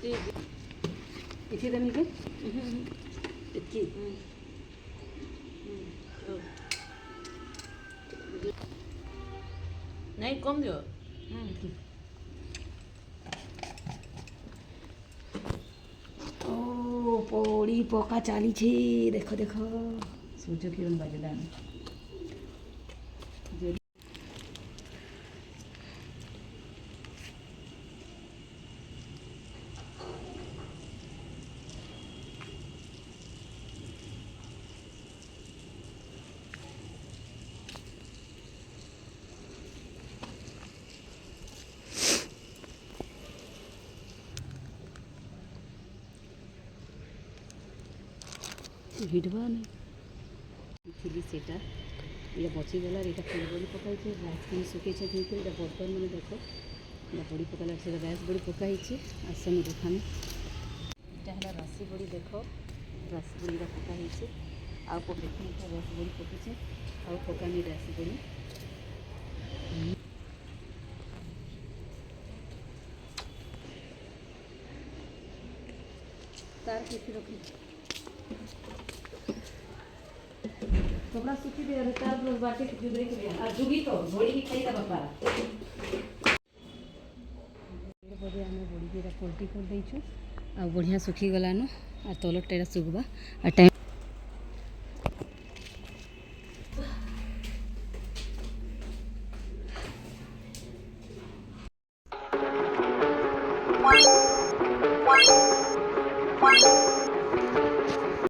इथे तर मी काय इतकी नहीं कम दियो। ओ पोड़ी पका चाली छे देखो देखो सूर्य किरण बाजला हिडवा नहीं थिली सेटा ये बचिगला ये फुल बड़ी पकाई राजकिन सुखे धोकर ये बर्तन मैंने देख ये बड़ी पकाला से गैस बड़ी पकाई आसन देखाने यहाँ है राशि बड़ी देख राशि बड़ी पकाई आउ पकड़ रस बड़ी पकड़े आउ पकानी राशि बड़ी तार कैसे रखी कपड़ा सूखी दे रहे तार लोग बाटे जुगरे के आ जुगी तो बड़ी की खाई ता बापा बड़े आमे बड़ी जेरा पोल्टी कर दैछु आ बढ़िया सुखी गलानो आ तलट टेरा सुगबा आ टाइम Bye.